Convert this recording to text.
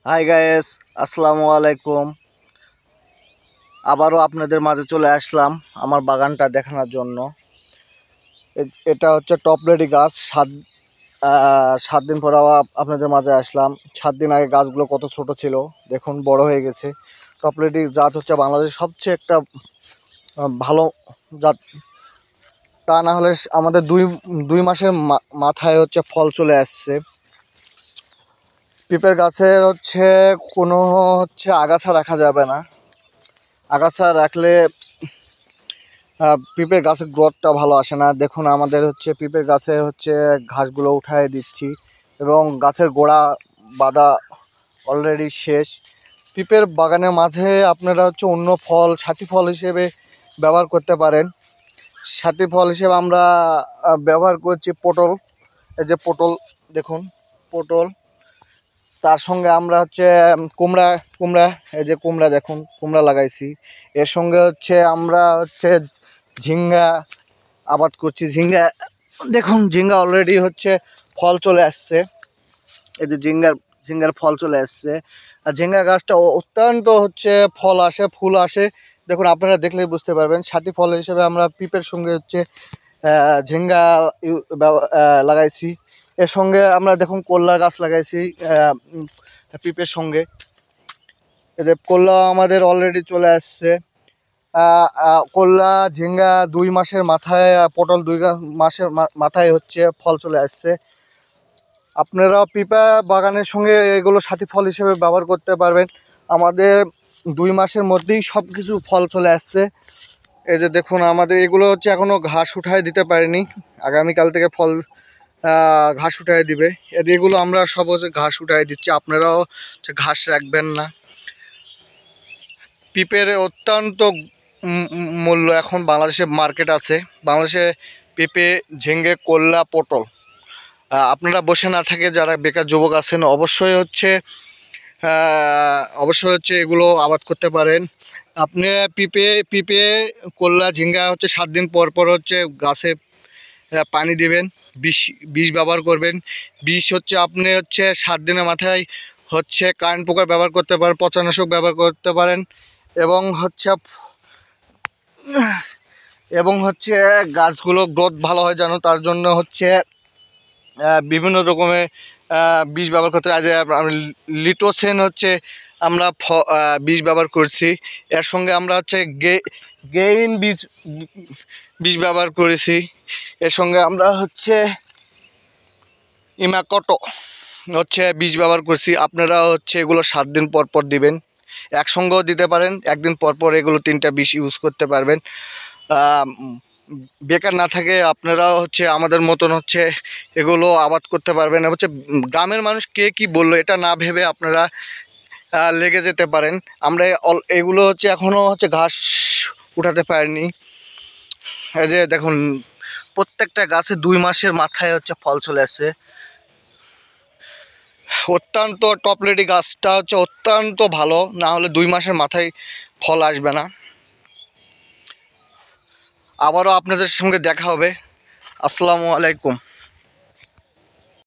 Hi guys, আসসালামু আলাইকুম। আবারও আপনাদের মাঝে চলে আসলাম আমার বাগানটা দেখানোর জন্য। এটা হচ্ছে টপলেডি গাছ। 7 দিন পর আপনাদের মাঝে আসলাম। 7 দিন আগে গাছগুলো কত ছোট ছিল, দেখুন বড় হয়ে গেছে। টপলেডি জাত হচ্ছে বাংলাদেশের সবচেয়ে একটা ভালো জাত। তা না হলে আমাদের দুই মাসের মাথায় হচ্ছে ফল চলে আসছে। পিঁপের গাছের হচ্ছে কোনো হচ্ছে আগাছা রাখা যাবে না। আগাছা রাখলে পিঁপের গাছের গ্রোথটা ভালো আসে না। দেখুন আমাদের হচ্ছে পিঁপের গাছে হচ্ছে ঘাসগুলো উঠায় দিচ্ছি এবং গাছের গোড়া বাঁধা অলরেডি শেষ। পিঁপের বাগানের মাঝে আপনারা হচ্ছে অন্য ফল, সাথী ফল হিসেবে ব্যবহার করতে পারেন। সাথী ফল হিসেবে আমরা ব্যবহার করছি পটল। এই যে পটল, দেখুন পটল। তার সঙ্গে আমরা হচ্ছে কুমড়া কুমড়া এই যে কুমড়া, দেখুন কুমড়া লাগাইছি। এর সঙ্গে হচ্ছে আমরা হচ্ছে ঝিঙ্গা আবাদ করছি। ঝিঙ্গা, দেখুন ঝিঙ্গা অলরেডি হচ্ছে ফল চলে আসছে। এই যে ঝিঙ্গার ফল চলে আসছে। আর ঝিঙ্গা গাছটা অত্যন্ত হচ্ছে ফল আসে, ফুল আসে। দেখুন আপনারা দেখলেই বুঝতে পারবেন। সাথী ফল হিসেবে আমরা পিঁপের সঙ্গে হচ্ছে ঝিঙ্গা লাগাইছি। এর সঙ্গে আমরা দেখুন কল্লা গাছ লাগাইছি পিঁপের সঙ্গে। এই যে কল্লা আমাদের অলরেডি চলে আসছে। করলা, ঝিঙ্গা 2 মাসের মাথায়, পটল 2 মাসের মাথায় হচ্ছে ফল চলে আসছে। আপনারা পিপা বাগানের সঙ্গে এগুলো সাথী ফল হিসেবে ব্যবহার করতে পারবেন। আমাদের 2 মাসের মধ্যেই সব কিছু ফল চলে আসছে। এই যে দেখুন আমাদের এগুলো হচ্ছে এখনও ঘাস উঠায় দিতে পারিনি। আগামীকাল থেকে ফল ঘাস উঠায় দিবে। এগুলো আমরা সব হচ্ছে ঘাস উঠায় দিচ্ছি, আপনারাও ঘাস রাখবেন না। পিঁপের অত্যন্ত মূল্য এখন বাংলাদেশে মার্কেট আছে। বাংলাদেশে পেঁপে, ঝিঙ্গে, করলা, পটল। আপনারা বসে না থাকে যারা বেকার যুবক আছেন অবশ্যই হচ্ছে এগুলো আবাদ করতে পারেন। আপনি পিঁপে, করলা, ঝিঙ্গা হচ্ছে 7 দিন পর পর হচ্ছে গাছে পানি দেবেন, বিষ ব্যবহার করবেন। বিষ হচ্ছে আপনি হচ্ছে 7 দিনের মাথায় হচ্ছে কারেন্ট পোকার ব্যবহার করতে পারেন, পচানাশক ব্যবহার করতে পারেন। এবং হচ্ছে গাছগুলো গ্রোথ ভালো হয় যেন, তার জন্য হচ্ছে বিভিন্ন রকমের বীজ ব্যবহার করতে হয়। যে লিটোসেন হচ্ছে আমরা বীজ ব্যবহার করছি। এর সঙ্গে আমরা হচ্ছে গেইন বীজ ব্যবহার করেছি। এর সঙ্গে আমরা হচ্ছে ইমাকটো হচ্ছে বীজ ব্যবহার করছি। আপনারা হচ্ছে এগুলো 7 দিন পর পর দিবেন। একসঙ্গেও দিতে পারেন, একদিন পর পর এগুলো 3টা বীজ ইউজ করতে পারবেন। বেকার না থাকে আপনারাও হচ্ছে আমাদের মতন হচ্ছে এগুলো আবাদ করতে পারবেন। হচ্ছে গ্রামের মানুষ কে কি বললো এটা না ভেবে আপনারা লেগে যেতে পারেন। আমরা এগুলো হচ্ছে এখনও হচ্ছে ঘাস উঠাতে পারিনি। এই যে দেখুন প্রত্যেকটা গাছে 2 মাসের মাথায় হচ্ছে ফল চলে আসছে। অত্যন্ত টপলেডি গাছটা হচ্ছে অত্যন্ত ভালো, না হলে 2 মাসের মাথায় ফল আসবে না। আবারও আপনাদের সঙ্গে দেখা হবে। আসসালামু আলাইকুম।